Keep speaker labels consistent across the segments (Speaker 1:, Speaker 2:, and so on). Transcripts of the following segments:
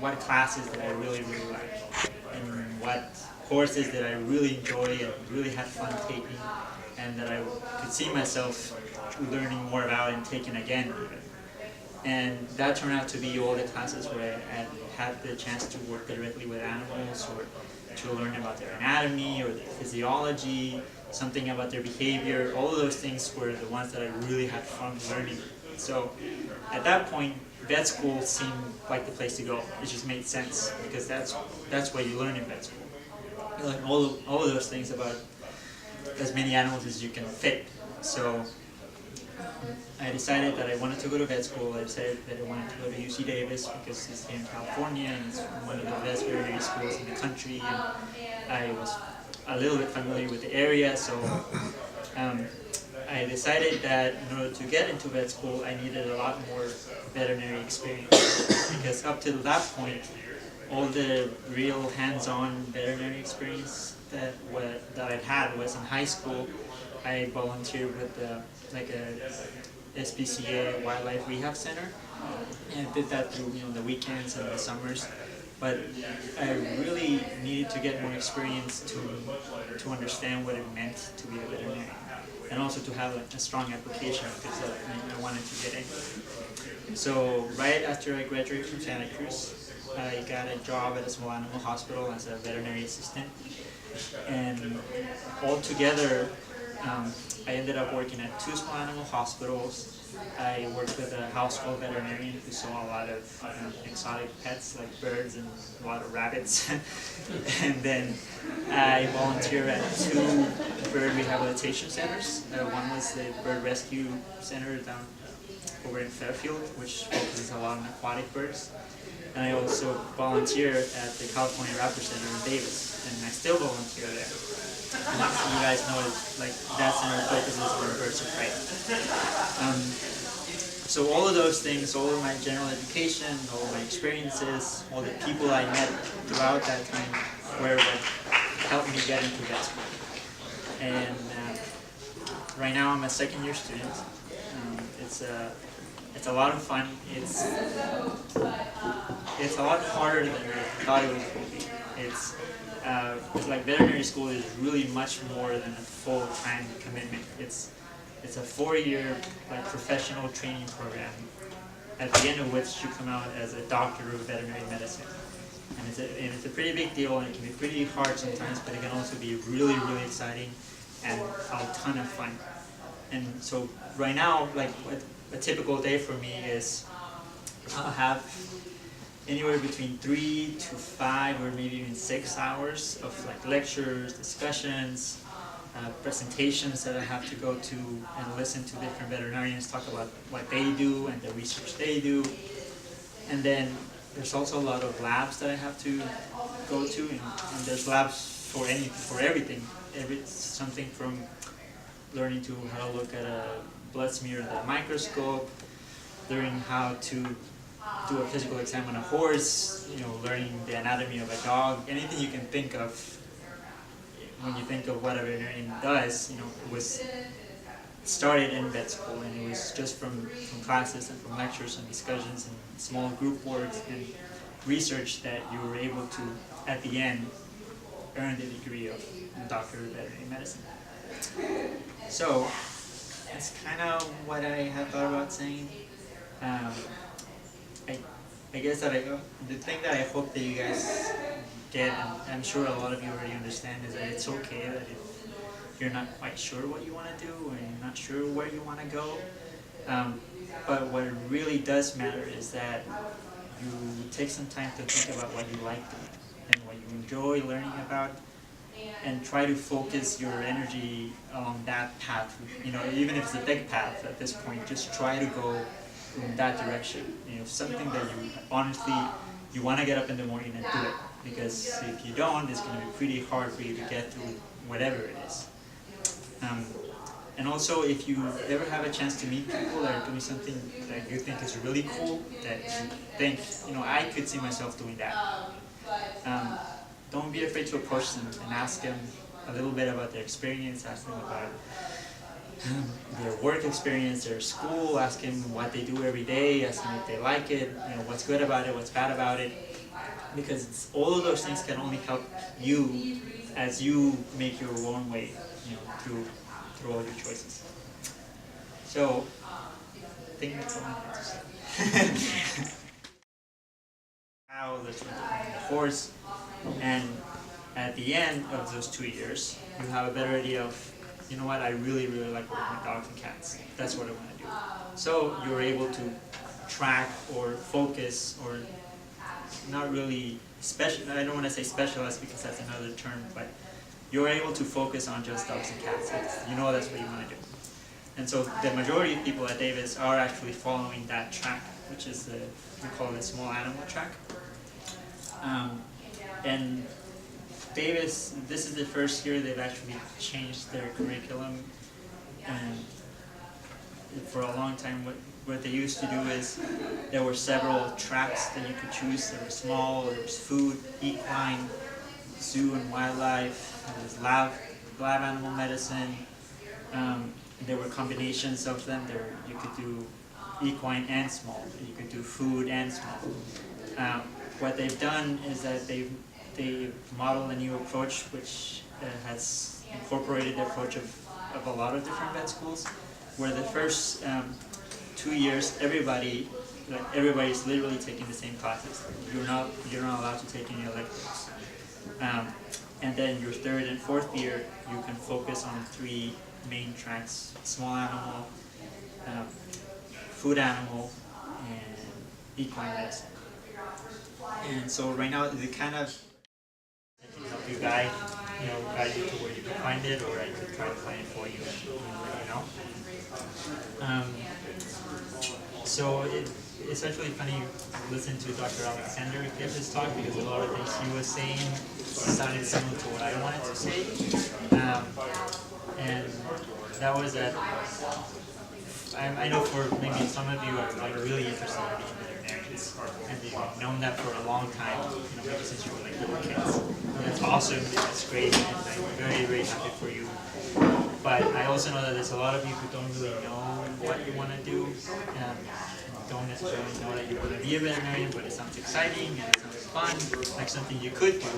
Speaker 1: what classes that I really like, and what courses that I really enjoy and really had fun taking, and that I could see myself learning more about and taking again even. And that turned out to be all the classes where I had the chance to work directly with animals, or to learn about their anatomy or their physiology, something about their behavior. All of those things were the ones that I really had fun learning. So at that point, vet school seemed like the place to go. It just made sense, because that's what you learn in vet school. You learn all of those things about as many animals as you can fit. So I decided that I wanted to go to vet school. I decided that I wanted to go to UC Davis because it's here in California and it's one of the best veterinary schools in the country. And I was a little bit familiar with the area, so I decided that in order to get into vet school, I needed a lot more veterinary experience, because up to that point, all the real hands-on veterinary experience that I'd had was in high school. I volunteered with like a SPCA Wildlife Rehab Center, and I did that through the weekends and the summers. But I really needed to get more experience to understand what it meant to be a veterinarian, and also to have a strong application, because I wanted to get in. So right after I graduated from Santa Cruz, I got a job at a small animal hospital as a veterinary assistant, and altogether I ended up working at 2 small animal hospitals. I worked with a household veterinarian who saw a lot of exotic pets like birds and a lot of rabbits. And then I volunteered at 2 bird rehabilitation centers. One was the Bird Rescue Center down over in Fairfield, which focuses a lot on aquatic birds. And I also volunteered at the California Raptor Center in Davis, and I still volunteer there. And you guys know like that center focuses on birds of prey. So all of those things, all of my general education, all of my experiences, all the people I met throughout that time were what helped me get into vet school. And right now I'm a second-year student. It's a lot of fun. It's a lot harder than I thought it was going to be. It's like veterinary school is really much more than a full-time commitment. It's a 4-year like professional training program, at the end of which you come out as a doctor of veterinary medicine. And it's a pretty big deal, and it can be pretty hard sometimes, but it can also be really, really exciting and a ton of fun. And so right now, like a typical day for me is I'll have anywhere between 3 to 5 or maybe even 6 hours of like lectures, discussions, presentations that I have to go to and listen to different veterinarians talk about what they do and the research they do. And then there's also a lot of labs that I have to go to, and there's labs for everything. Something from learning how to look at a blood smear under a microscope, learning how to do a physical exam on a horse, learning the anatomy of a dog, anything you can think of. When you think of what a veterinarian does, it was started in vet school, and it was just from classes and from lectures and discussions and small group works and research that you were able to, at the end, earn the degree of Doctor of Veterinary Medicine. So that's kind of what I had thought about saying. I guess that the thing that I hope that you guys get, and I'm sure a lot of you already understand, is that it's okay that if you're not quite sure what you want to do, or you're not sure where you want to go, but what really does matter is that you take some time to think about what you like doing and what you enjoy learning about, and try to focus your energy along that path. Even if it's a big path at this point, just try to go in that direction. Something that you honestly want to get up in the morning and do it, because if you don't, it's going to be pretty hard for you to get through whatever it is. And also, if you ever have a chance to meet people that are doing something that you think is really cool, that you think, I could see myself doing that, don't be afraid to approach them and ask them a little bit about their experience, ask them about their work experience, their school, ask him what they do every day, ask him if they like it, what's good about it, what's bad about it, because all of those things can only help you as you make your own way, through all your choices. So, I think that's all I have to say. How the course, and at the end of those 2 years, you have a better idea of, you know what, I really, really like working with dogs and cats. That's what I want to do. So you're able to track or focus, or not really I don't want to say specialize because that's another term, but you're able to focus on just dogs and cats. That's what you want to do. And so the majority of people at Davis are actually following that track, which is we call it small animal track. And Davis, this is the first year they've actually changed their curriculum. And for a long time, what they used to do is there were several tracks that you could choose. There was small, there was food, equine, zoo and wildlife, there was lab animal medicine. There were combinations of them. You could do equine and small. You could do food and small. What they've done is that they've modeled a new approach, which has incorporated the approach of a lot of different vet schools, where the first 2 years, everybody's literally taking the same classes. You're not allowed to take any electives. And then your third and fourth year, you can focus on 3 main tracks: small animal, food animal, and equine medicine. And so right now, they kind of can help you guide you to where you can find it, or I can try to find it for you and let you know. So it's actually funny listening to Dr. Alexander give his talk, because a lot of things he was saying sounded similar to what I wanted to say. And that was that I know for maybe some of you are really interested in being veterinarians, and you've known that for a long time, maybe since you were like little kids. And that's awesome, that's great, and I'm very, very happy for you. But I also know that there's a lot of you who don't really know what you want to do, and don't necessarily know that you want to be a veterinarian, but it sounds exciting and it sounds fun, like something you could do.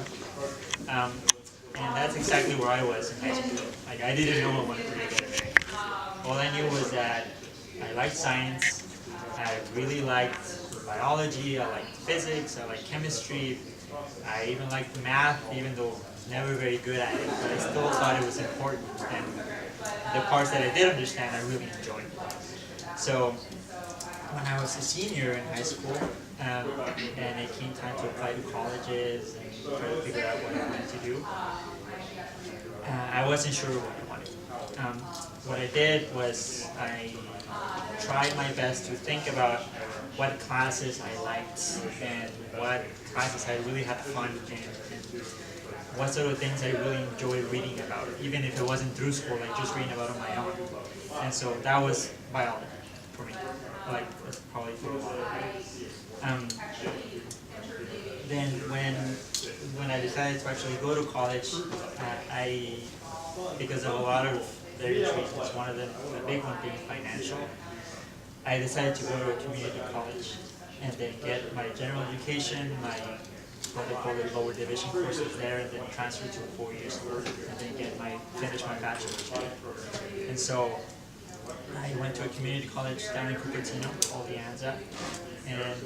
Speaker 1: And that's exactly where I was in high school. Like, I didn't know I wanted to be a veterinarian. All I knew was that I liked science, I really liked biology, I liked physics, I liked chemistry, I even liked math, even though I was never very good at it, but I still thought it was important, and the parts that I did understand, I really enjoyed. So when I was a senior in high school, and it came time to apply to colleges and try to figure out what I wanted to do, I wasn't sure what I wanted. What I did was I tried my best to think about what classes I liked and what classes I really had fun in, and what sort of things I really enjoyed reading about, even if it wasn't through school, like just reading about on my own. And so that was biology for me. Like, that's probably for a lot of people. Then when I decided to actually go to college, because of a lot of various reasons, one of them, the big one being financial, I decided to go to a community college and then get my general education, my what they call the lower division courses there, and then transfer to a 4-year school, and then finish my bachelor's degree. And so I went to a community college down in Cupertino called the Anza, and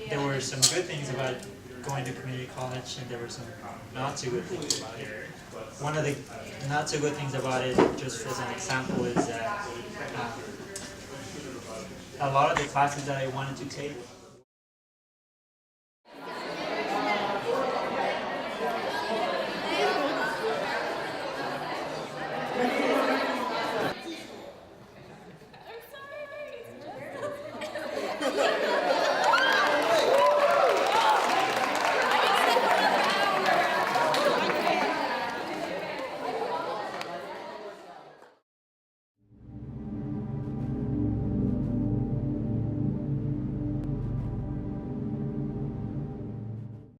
Speaker 1: there were some good things about going to community college, and there were some not so good things about it. One of the not so good things about it, just as an example, is that a lot of the classes that I wanted to take